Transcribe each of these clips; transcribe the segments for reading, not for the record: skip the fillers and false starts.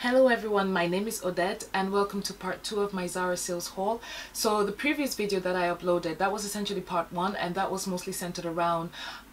Hello everyone, my name is Odette and welcome to part 2 of my Zara sales haul. So the previous video that I uploaded, that was essentially part 1 and that was mostly centered around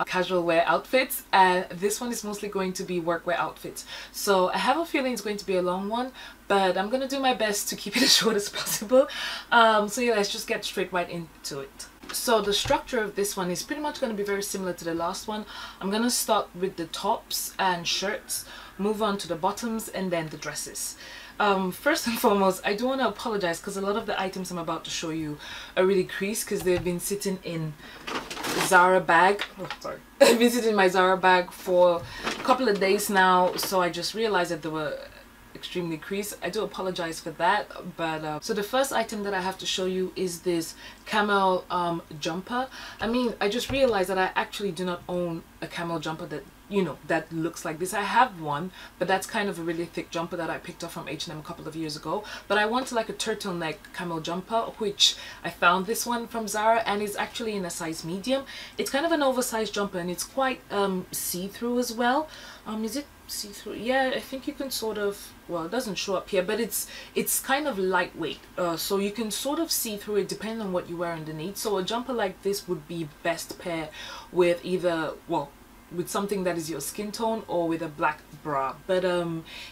casual wear outfits, and this one is mostly going to be workwear outfits. So I have a feeling it's going to be a long one, but I'm going to do my best to keep it as short as possible. So yeah, let's just get straight right into it. So the structure of this one is pretty much going to be very similar to the last one. I'm going to start with the tops and shirts, move on to the bottoms, and then the dresses. First and foremost, I do want to apologize because a lot of the items I'm about to show you are really creased because they've been sitting in Zara bag. Oh, sorry. I've been sitting in my Zara bag for a couple of days now, so I just realized that they were extremely creased. I do apologize for that, but so the first item that I have to show you is this camel jumper. I mean, I just realized that I actually do not own a camel jumper that, you know, that looks like this. I have one, but that's kind of a really thick jumper that I picked up from H&M a couple of years ago. But I wanted like a turtleneck camel jumper, which I found this one from Zara, and it's actually in a size medium. It's kind of an oversized jumper and it's quite see-through as well. Is it see-through? Yeah, I think you can sort of, well, it doesn't show up here, but it's kind of lightweight, so you can sort of see through it depending on what you wear underneath. So a jumper like this would be best paired with either, well, with something that is your skin tone or with a black bra. But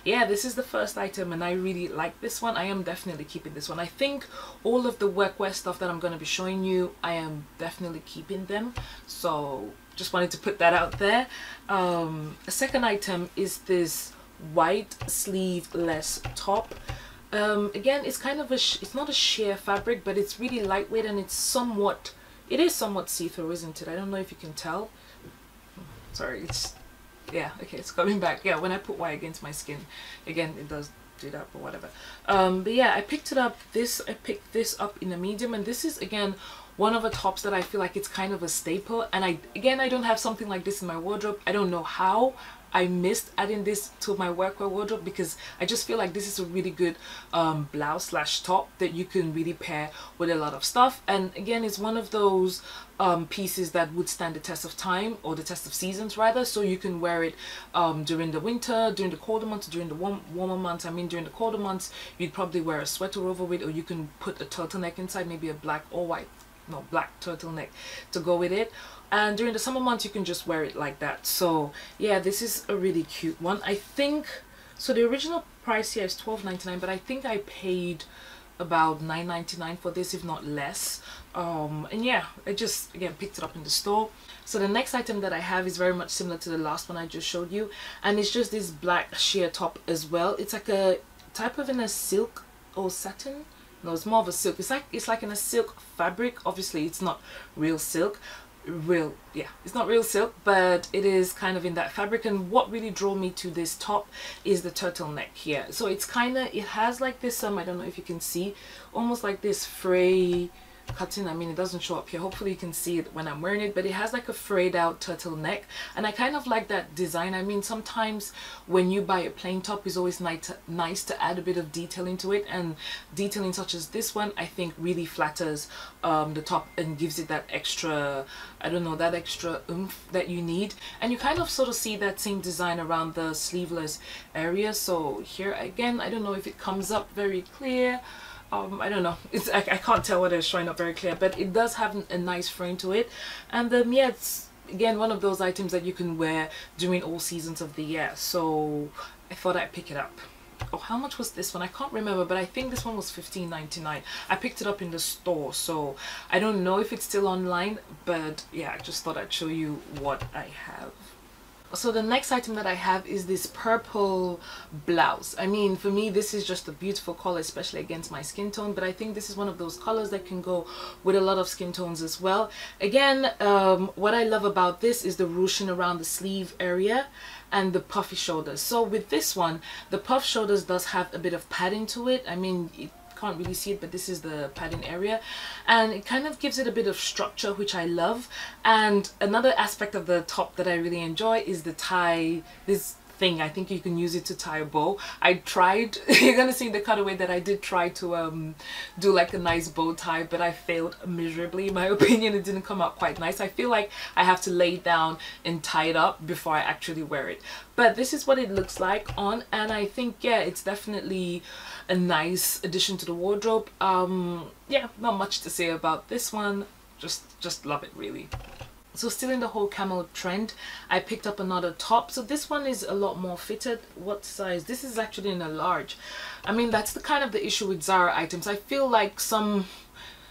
yeah, this is the first item and I really like this one. I am definitely keeping this one. I think all of the workwear stuff that I'm going to be showing you, I am definitely keeping them, so just wanted to put that out there. A second item is this white sleeveless top. Again, it's kind of it's not a sheer fabric, but it's really lightweight and it is somewhat see-through, isn't it? I don't know if you can tell. Sorry, it's, yeah, okay, it's coming back. Yeah, when I put white against my skin, again, it does do that, but whatever. But yeah, I picked this up in a medium, and this is again one of the tops that I feel like it's kind of a staple, and I don't have something like this in my wardrobe. I don't know how I missed adding this to my workwear wardrobe, because I just feel like this is a really good blouse slash top that you can really pair with a lot of stuff. And again, it's one of those pieces that would stand the test of time, or the test of seasons rather, so you can wear it during the winter, during the colder months, during the warmer months. I mean, during the colder months you'd probably wear a sweater over it, or you can put a turtleneck inside, maybe a black or white, no, black turtleneck to go with it. And during the summer months you can just wear it like that. So yeah, this is a really cute one. I think so the original price here is $12.99, but I think I paid about $9.99 for this, if not less. And yeah, I just again picked it up in the store. So the next item that I have is very much similar to the last one I just showed you, and it's just this black sheer top as well. It's like a type of in a silk or satin. No, it's more of a silk. It's like in a silk fabric. Obviously it's not real silk, it's not real silk, but it is kind of in that fabric. And what really drew me to this top is the turtleneck here. So it's kind of, it has like this I don't know if you can see, almost like this fray cutting. I mean, it doesn't show up here, hopefully you can see it when I'm wearing it, but it has like a frayed out turtleneck, and I kind of like that design. I mean, sometimes when you buy a plain top, it's always nice to add a bit of detail into it, and detailing such as this one I think really flatters the top and gives it that extra, I don't know, that extra oomph that you need. And you kind of sort of see that same design around the sleeveless area. So here again, I don't know if it comes up very clear. I don't know, it's I can't tell whether it's showing up very clear, but it does have a nice frame to it. And yeah, it's again one of those items that you can wear during all seasons of the year, so I thought I'd pick it up. Oh, how much was this one? I can't remember, but I think this one was $15.99. I picked it up in the store, so I don't know if it's still online, but yeah, I just thought I'd show you what I have. So the next item that I have is this purple blouse. I mean, for me this is just a beautiful color, especially against my skin tone, but I think this is one of those colors that can go with a lot of skin tones as well. Again, what I love about this is the ruching around the sleeve area and the puffy shoulders. So with this one, the puff shoulders does have a bit of padding to it. I mean, can't really see it, but this is the padding area, and it kind of gives it a bit of structure, which I love. And another aspect of the top that I really enjoy is the tie, this thing. I think you can use it to tie a bow. I tried you're gonna see in the cutaway that I did try to do like a nice bow tie, but I failed miserably. In my opinion, it didn't come out quite nice. I feel like I have to lay it down and tie it up before I actually wear it. But this is what it looks like on, and I think, yeah, it's definitely a nice addition to the wardrobe. Yeah, not much to say about this one. Just love it, really. So still in the whole camel trend, I picked up another top. So this one is a lot more fitted. What size? This is actually in a large. I mean, that's the kind of the issue with Zara items. I feel like some,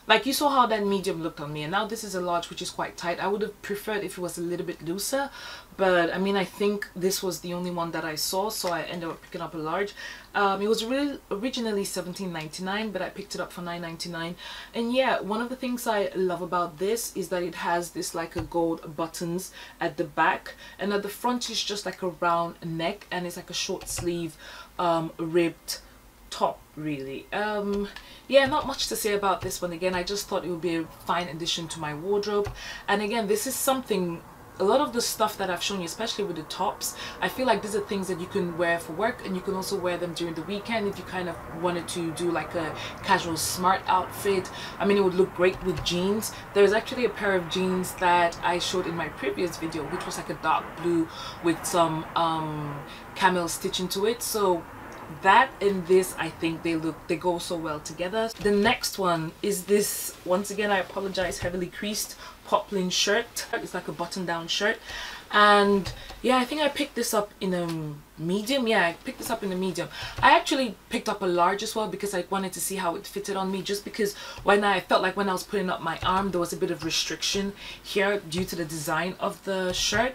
like you saw how that medium looked on me, and now this is a large, which is quite tight. I would have preferred if it was a little bit looser, but I mean, I think this was the only one that I saw, so I ended up picking up a large. It was really originally $17.99, but I picked it up for $9.99. And yeah, one of the things I love about this is that it has this like a gold buttons at the back, and at the front is just like a round neck, and it's like a short sleeve ribbed top, really. Yeah, not much to say about this one. Again, I just thought it would be a fine addition to my wardrobe. And again, this is something, a lot of the stuff that I've shown you, especially with the tops, I feel like these are things that you can wear for work, and you can also wear them during the weekend if you kind of wanted to do like a casual smart outfit. I mean, it would look great with jeans. There's actually a pair of jeans that I showed in my previous video, which was like a dark blue with some camel stitching to it. So that and this, I think they go so well together. The next one is this, once again I apologize, heavily creased poplin shirt. It's like a button down shirt, and yeah, I think I picked this up in a medium. Yeah, I picked this up in a medium. I actually picked up a large as well because I wanted to see how it fitted on me, just because when I felt like when I was putting up my arm there was a bit of restriction here due to the design of the shirt,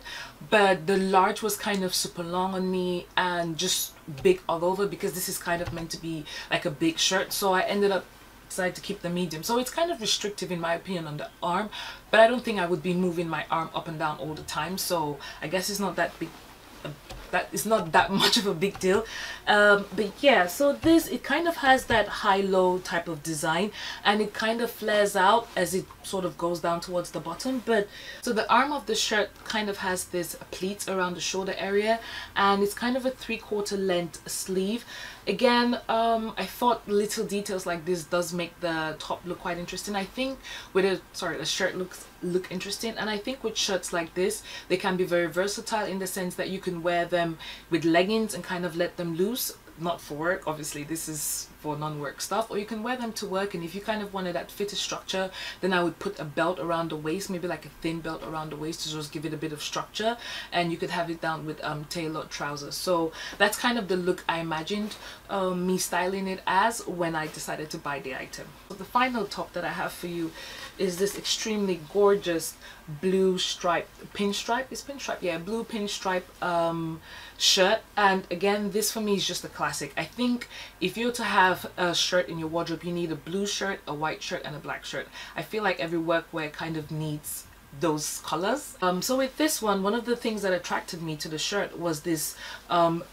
but the large was kind of super long on me and just big all over, because this is kind of meant to be like a big shirt. So I ended up decided to keep the medium. So it's kind of restrictive in my opinion on the arm, but I don't think I would be moving my arm up and down all the time, so I guess it's not that big, that is not that much of a big deal. But yeah, so this, it kind of has that high-low type of design, and it kind of flares out as it sort of goes down towards the bottom. But so the arm of the shirt kind of has this pleats around the shoulder area, and it's kind of a 3/4 length sleeve. Again, I thought little details like this does make the top look quite interesting. I think with the shirt look interesting, and I think with shirts like this, they can be very versatile in the sense that you can wear them with leggings and kind of let them loose. Not for work, obviously, this is for non-work stuff, or you can wear them to work. And if you kind of wanted that fitted structure, then I would put a belt around the waist, maybe like a thin belt around the waist to just give it a bit of structure, and you could have it down with tailored trousers. So that's kind of the look I imagined me styling it as when I decided to buy the item. So the final top that I have for you is this extremely gorgeous blue striped pinstripe, it's pinstripe, yeah, blue pinstripe shirt. And again, this for me is just a classic. I think if you're to have a shirt in your wardrobe, you need a blue shirt, a white shirt, and a black shirt. I feel like every workwear kind of needs those colors. So with this one of the things that attracted me to the shirt was this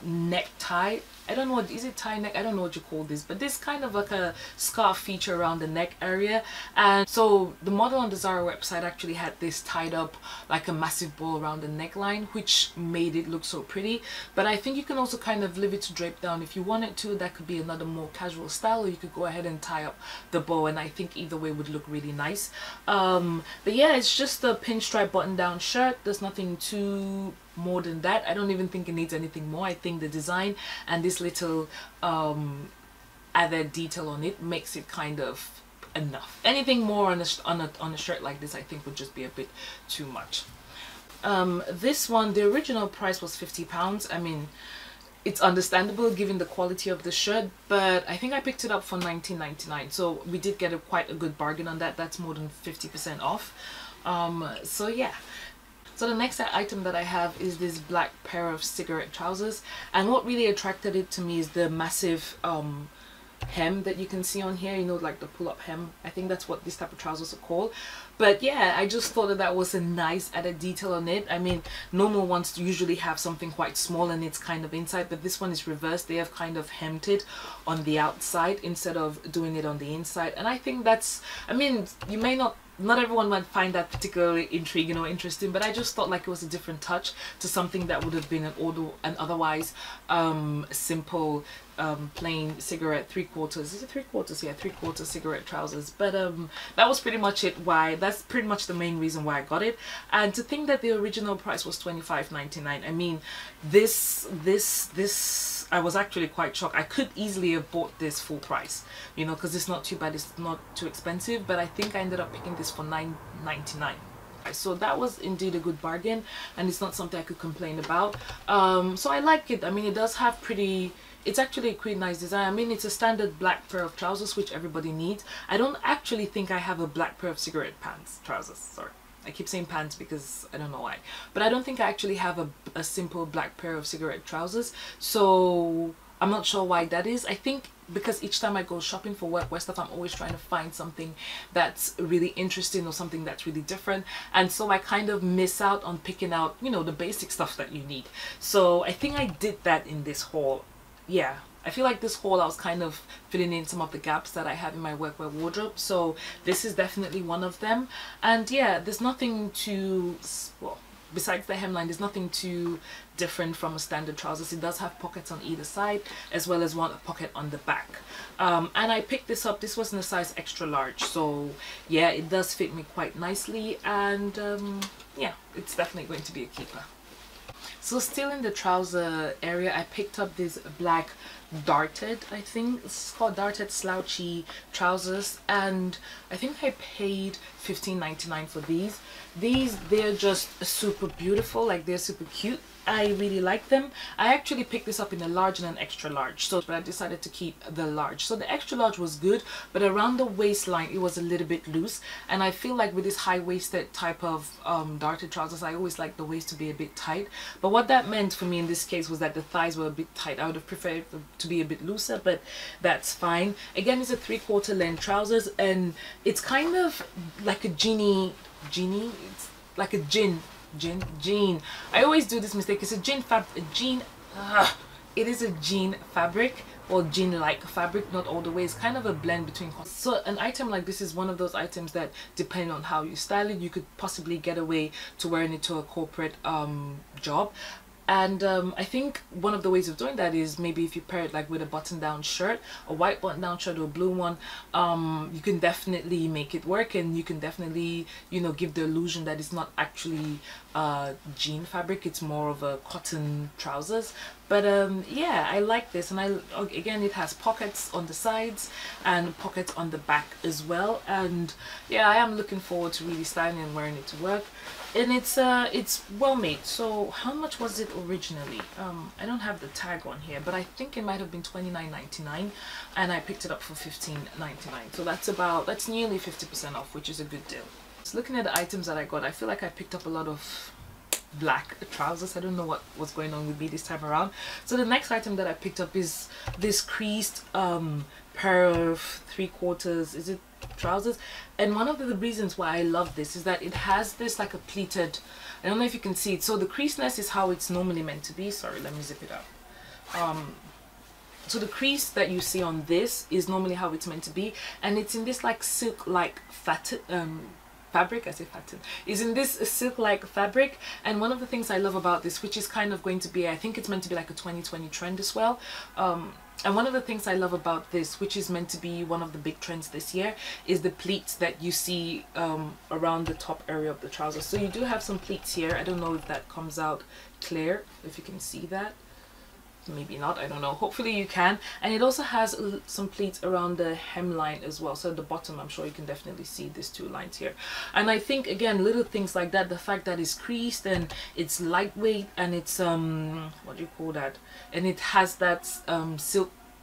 necktie. I don't know, is it tie neck? I don't know what you call this, but this kind of like a scarf feature around the neck area. And so the model on the Zara website actually had this tied up like a massive bow around the neckline, which made it look so pretty. But I think you can also kind of leave it to drape down if you wanted to. That could be another more casual style, or you could go ahead and tie up the bow, and I think either way would look really nice. But yeah, it's just a pinstripe button down shirt. There's nothing too more than that. I don't even think it needs anything more. I think the design and this little added detail on it makes it kind of enough. Anything more on a shirt like this, I think, would just be a bit too much. This one, the original price was £50. I mean, it's understandable given the quality of the shirt, but I think I picked it up for $19.99, so we did get quite a good bargain on that. That's more than 50% off. So yeah. So the next item that I have is this black pair of cigarette trousers, and what really attracted it to me is the massive hem that you can see on here, you know, like the pull-up hem. I think that's what this type of trousers are called. But yeah, I just thought that was a nice added detail on it. I mean, normal ones usually have something quite small and it's kind of inside, but this one is reversed. They have kind of hemmed it on the outside instead of doing it on the inside, and I think that's, I mean, you may not not everyone might find that particularly intriguing or interesting, but I just thought like it was a different touch to something that would have been an otherwise simple plain cigarette 3/4. Is it 3/4? Yeah, 3/4 cigarette trousers. But that was pretty much it. That's pretty much the main reason why I got it. And to think that the original price was $25.99. I mean, this I was actually quite shocked. I could easily have bought this full price, you know, because it's not too bad, it's not too expensive, but I think I ended up picking this for $9.99. So that was indeed a good bargain, and it's not something I could complain about. So I like it. I mean, it does have it's actually a pretty nice design. I mean, it's a standard black pair of trousers, which everybody needs. I don't actually think I have a black pair of cigarette trousers, sorry. I keep saying pants because I don't know why, but I don't think I actually have a simple black pair of cigarette trousers, so I'm not sure why that is. I think because each time I go shopping for workwear stuff, I'm always trying to find something that's really interesting or something that's really different, and so I kind of miss out on picking out, you know, the basic stuff that you need. So I think I did that in this haul. Yeah, I feel like this haul I was kind of filling in some of the gaps that I have in my workwear wardrobe, so this is definitely one of them. And yeah, there's nothing too, well, besides the hemline, there's nothing too different from a standard trousers. It does have pockets on either side as well as one pocket on the back. And I picked this up, this was in a size extra large, so yeah, it does fit me quite nicely, and yeah, it's definitely going to be a keeper. So still in the trouser area, I picked up this black darted, I think it's called darted slouchy trousers, and I think I paid $15.99 for these. They're just super beautiful, like they're super cute. I really like them. I actually picked this up in a large and an extra large, but I decided to keep the large. So the extra large was good, but around the waistline it was a little bit loose, and I feel like with this high-waisted type of darted trousers, I always like the waist to be a bit tight. But what that meant for me in this case was that the thighs were a bit tight. I would have preferred them to be a bit looser, but that's fine. Again, it's a 3/4 length trousers, and it's kind of like a jean, it's like a jean. I always do this mistake. It's a it is a jean fabric, or jean-like fabric, not all the way. It's kind of a blend between. So an item like this is one of those items that, depending on how you style it, you could possibly get away to wearing it to a corporate job. And I think one of the ways of doing that is maybe if you pair it like with a button-down shirt, a white button-down shirt or a blue one, you can definitely make it work, and you can definitely, you know, give the illusion that it's not actually jean fabric, it's more of a cotton trousers. But yeah, I like this, and again, it has pockets on the sides and pockets on the back as well, and yeah, I am looking forward to really styling and wearing it to work. And it's well made. So how much was it originally? I don't have the tag on here, but I think it might have been $29.99, and I picked it up for $15.99. So that's nearly 50% off, which is a good deal. So looking at the items that I got, I feel like I picked up a lot of black trousers. I don't know what was going on with me this time around. So the next item that I picked up is this creased pair of 3/4, is it trousers? And one of the reasons why I love this is that it has this like a pleated, I don't know if you can see it, so the creaseness is how it's normally meant to be. Sorry, let me zip it up. So the crease that you see on this is normally how it's meant to be, and it's in this like silk like fabric. I say fatten is in this silk like fabric. And one of the things I love about this, which is kind of going to be, I think it's meant to be like a 2020 trend as well, and one of the things I love about this, which is meant to be one of the big trends this year, is the pleats that you see around the top area of the trousers. So you do have some pleats here. I don't know if that comes out clear, if you can see that. Maybe not, I don't know. Hopefully you can. And it also has some pleats around the hemline as well. So at the bottom, I'm sure you can definitely see these two lines here. And I think, again, little things like that, the fact that it's creased and it's lightweight and it's what do you call that, and it has that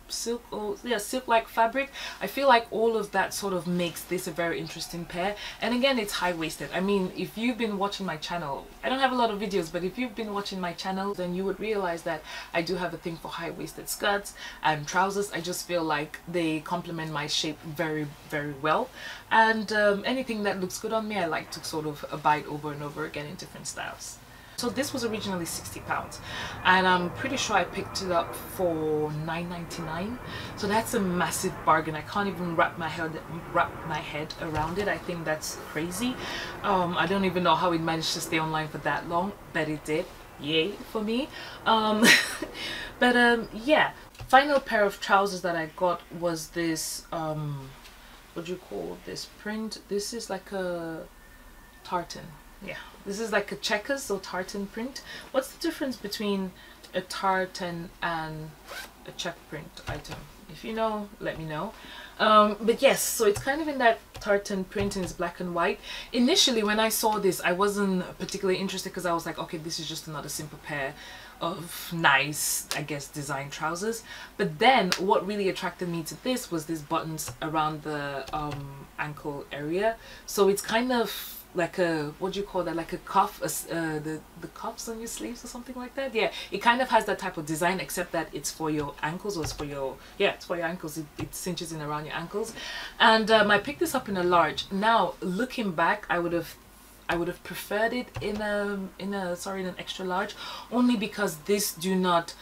silk like fabric, I feel like all of that sort of makes this a very interesting pair. And again, it's high-waisted. I mean, if you've been watching my channel, I don't have a lot of videos, but if you've been watching my channel, then you would realize that I do have a thing for high-waisted skirts and trousers. I just feel like they complement my shape very, very well, and anything that looks good on me, I like to sort of abide over and over again in different styles. So this was originally £60, and I'm pretty sure I picked it up for $9.99. So that's a massive bargain. I can't even wrap my head around it. I think that's crazy. I don't even know how it managed to stay online for that long, but it did. Yay for me. Yeah, final pair of trousers that I got was this what do you call this print? This is like a tartan. Yeah, this is like a checkers or tartan print. What's the difference between a tartan and a check print item? If you know, let me know. But yes, so it's kind of in that tartan print and it's black and white. Initially when I saw this, I wasn't particularly interested because I was like, okay, this is just another simple pair of nice, I guess, design trousers. But then what really attracted me to this was these buttons around the ankle area. So it's kind of like a, what do you call that, like a cuff, the cuffs on your sleeves or something like that. Yeah, it kind of has that type of design, except that it's for your ankles, or it's for your, yeah, it's for your ankles. It cinches in around your ankles. And I picked this up in a large. Now looking back, I would have preferred it in an extra large, only because this do not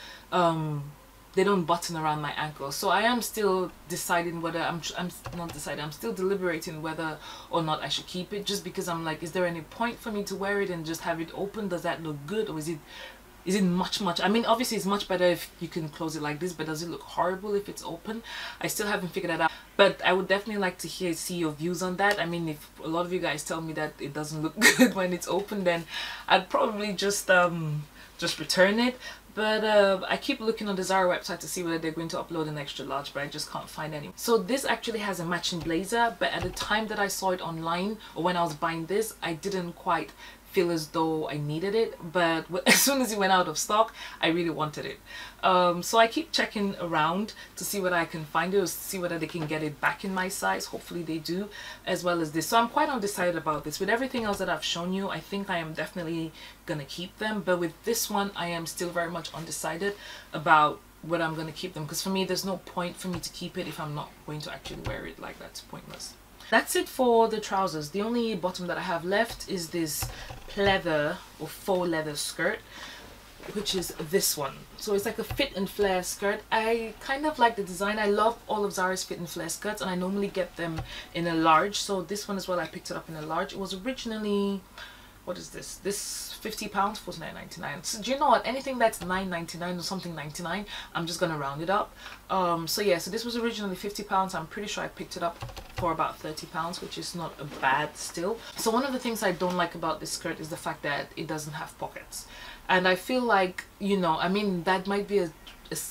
they don't button around my ankle. So I am still deciding whether I'm still deliberating whether or not I should keep it, just because I'm like, is there any point for me to wear it and just have it open? Does that look good, or is it much, I mean, obviously it's much better if you can close it like this, but does it look horrible if it's open? I still haven't figured that out, but I would definitely like to see your views on that. I mean, if a lot of you guys tell me that it doesn't look good when it's open, then I'd probably just return it. But I keep looking on the Zara website to see whether they're going to upload an extra large, but I just can't find any. So this actually has a matching blazer, but at the time that I saw it online, or when I was buying this, I didn't quite feel as though I needed it, but as soon as it went out of stock, I really wanted it. So I keep checking around to see whether I can find it, or see whether they can get it back in my size. Hopefully they do, as well as this. So I'm quite undecided about this. With everything else that I've shown you, I think I am definitely gonna keep them, but with this one I am still very much undecided about whether I'm gonna keep them, because for me there's no point for me to keep it if I'm not going to actually wear it. Like, that's pointless. That's it for the trousers. The only bottom that I have left is this pleather or faux leather skirt, which is this one. So it's like a fit and flare skirt. I kind of like the design. I love all of Zara's fit and flare skirts, and I normally get them in a large. So this one as well, I picked it up in a large. It was originally, what is this? This £50, $49.99. So do you know what? Anything that's $9.99 or something 99, I'm just gonna round it up. So yeah, so this was originally £50. I'm pretty sure I picked it up for about £30, which is not a bad still. So one of the things I don't like about this skirt is the fact that it doesn't have pockets, and I feel like, you know, I mean, that might be a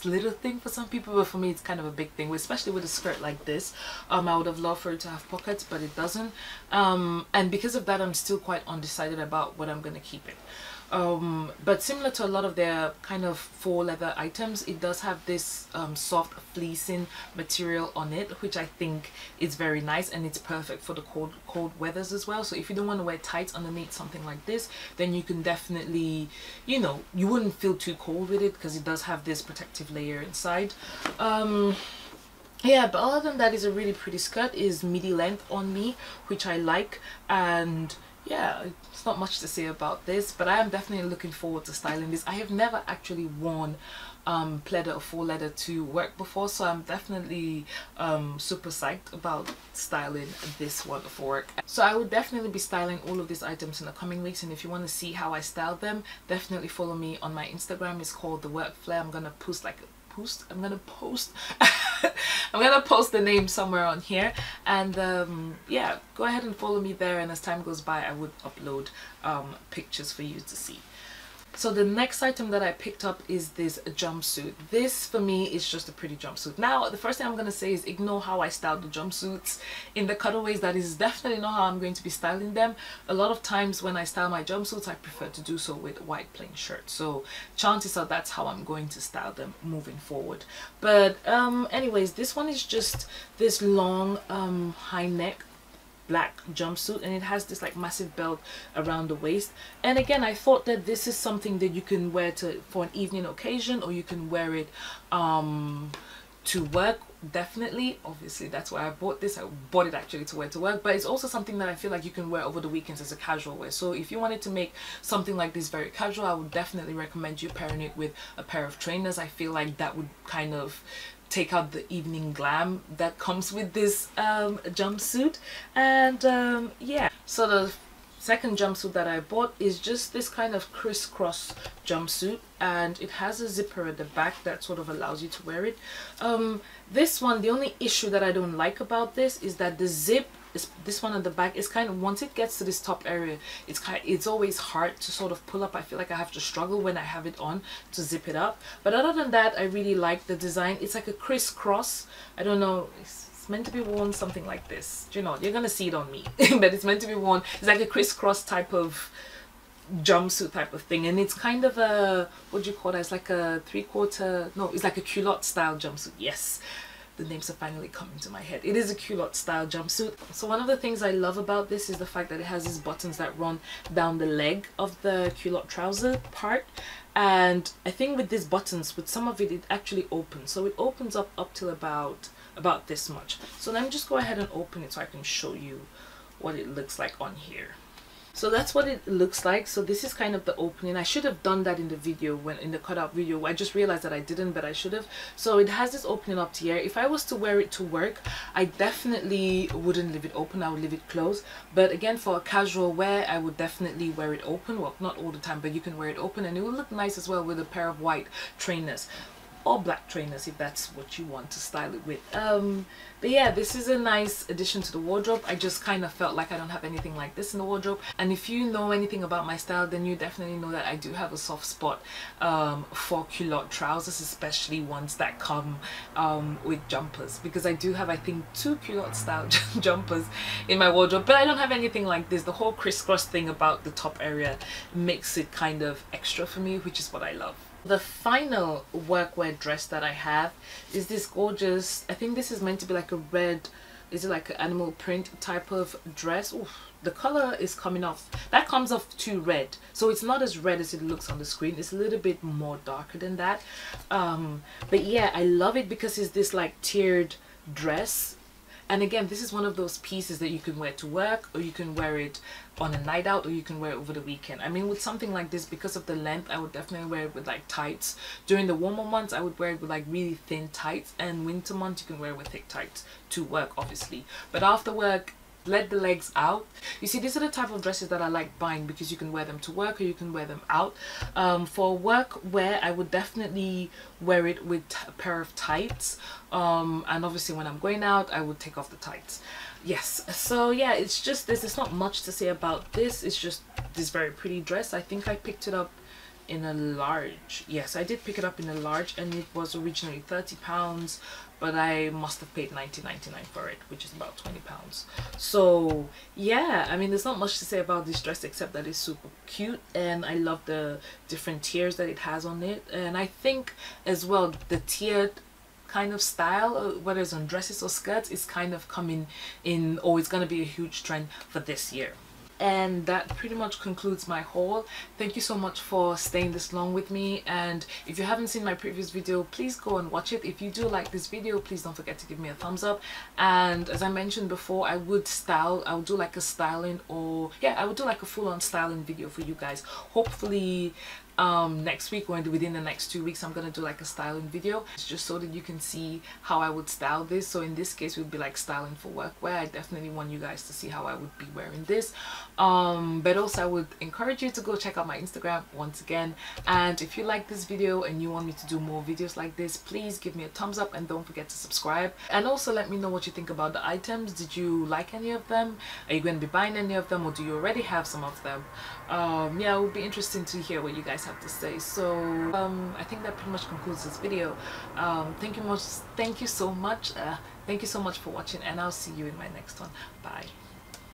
little thing for some people, but for me it's kind of a big thing, especially with a skirt like this. I would have loved for it to have pockets, but it doesn't, and because of that I'm still quite undecided about what I'm gonna keep it. But similar to a lot of their kind of faux leather items, it does have this soft fleecing material on it, which I think is very nice, and it's perfect for the cold weathers as well. So if you don't want to wear tights underneath something like this, then you can definitely, you know, you wouldn't feel too cold with it because it does have this protective layer inside. Yeah, but other than that, is a really pretty skirt. It is midi length on me, which I like, and yeah, it's not much to say about this, but I am definitely looking forward to styling this. I have never actually worn pleather or faux leather to work before, so I'm definitely super psyched about styling this one for work. So I would definitely be styling all of these items in the coming weeks, and if you want to see how I style them, definitely follow me on my Instagram. It's called the Workwear. I'm gonna post I'm gonna post the name somewhere on here, and yeah, go ahead and follow me there, and as time goes by I would upload pictures for you to see. So the next item that I picked up is this jumpsuit. This for me is just a pretty jumpsuit. Now the first thing I'm gonna say is ignore how I styled the jumpsuits in the cutaways. That is definitely not how I'm going to be styling them. A lot of times when I style my jumpsuits, I prefer to do so with white plain shirts, so chances are that's how I'm going to style them moving forward. But anyways, this one is just this long high neck black jumpsuit, and it has this like massive belt around the waist. And again, I thought that this is something that you can wear for an evening occasion, or you can wear it to work, definitely. Obviously that's why I bought this. I bought it actually to wear to work, but it's also something that I feel like you can wear over the weekends as a casual wear. So if you wanted to make something like this very casual, I would definitely recommend you pairing it with a pair of trainers. I feel like that would kind of take out the evening glam that comes with this jumpsuit. And yeah, so the second jumpsuit that I bought is just this kind of crisscross jumpsuit, and it has a zipper at the back that sort of allows you to wear it. This one, the only issue that I don't like about this is that the zip is, this one at the back is kind of, once it gets to this top area, it's always hard to sort of pull up. I feel like I have to struggle when I have it on to zip it up. But other than that, I really like the design. It's like a crisscross. I don't know, it's meant to be worn something like this. You know, you're gonna see it on me, but it's meant to be worn. It's like a crisscross type of jumpsuit type of thing, and it's kind of a, what do you call that? It's like a three-quarter, no, it's like a culotte style jumpsuit. Yes, the names are finally coming to my head. It is a culotte style jumpsuit. So one of the things I love about this is the fact that it has these buttons that run down the leg of the culotte trouser part. And I think with these buttons, with some of it, it actually opens. So it opens up till about this much. So let me just go ahead and open it so I can show you what it looks like on here. So that's what it looks like. So this is kind of the opening. I should have done that in the video, when in the cutout video. I just realized that I didn't, but I should have. So it has this opening up to here. If I was to wear it to work, I definitely wouldn't leave it open. I would leave it closed. But again, for a casual wear, I would definitely wear it open. Well, not all the time, but you can wear it open, and it will look nice as well with a pair of white trainers or black trainers if that's what you want to style it with. But yeah, this is a nice addition to the wardrobe. I just kind of felt like I don't have anything like this in the wardrobe, and if you know anything about my style, then you definitely know that I do have a soft spot for culotte trousers, especially ones that come with jumpers, because I do have, I think, 2 culotte style jumpers in my wardrobe, but I don't have anything like this. The whole crisscross thing about the top area makes it kind of extra for me, which is what I love. The final workwear dress that I have is this gorgeous, I think this is meant to be like a red, is it like an animal print type of dress? Oof, the color is coming off, that comes off too red, so it's not as red as it looks on the screen. It's a little bit more darker than that. But yeah, I love it because it's this like tiered dress. And again, this is one of those pieces that you can wear to work, or you can wear it on a night out, or you can wear it over the weekend. I mean, with something like this, because of the length, I would definitely wear it with like tights. During the warmer months, I would wear it with like really thin tights, and winter months, you can wear it with thick tights to work, obviously. But after work, let the legs out. You see, these are the type of dresses that I like buying because you can wear them to work or you can wear them out. For work wear, I would definitely wear it with a pair of tights, and obviously when I'm going out, I would take off the tights. Yes, so yeah, it's just this. There's not much to say about this. It's just this very pretty dress. I think I picked it up in a large. Yes, I did pick it up in a large, and it was originally £30, but I must have paid $19.99 for it, which is about £20. So yeah, I mean, there's not much to say about this dress except that it's super cute, and I love the different tiers that it has on it. And I think as well, the tiered kind of style, whether it's on dresses or skirts, is kind of coming in, or it's going to be a huge trend for this year. And that pretty much concludes my haul. Thank you so much for staying this long with me, and if you haven't seen my previous video, please go and watch it. If you do like this video, please don't forget to give me a thumbs up. And as I mentioned before, I would do like a styling, or yeah, I would do like a full-on styling video for you guys. Hopefully next week, or within the next 2 weeks, I'm gonna do like a styling video, just so that you can see how I would style this. So in this case, it would be like styling for workwear. I definitely want you guys to see how I would be wearing this. But also I would encourage you to go check out my Instagram once again, and if you like this video and you want me to do more videos like this, please give me a thumbs up and don't forget to subscribe. And also let me know what you think about the items. Did you like any of them? Are you going to be buying any of them, or do you already have some of them? Yeah, it would be interesting to hear what you guys have to say. So I think that pretty much concludes this video. Thank you so much for watching, and I'll see you in my next one. Bye.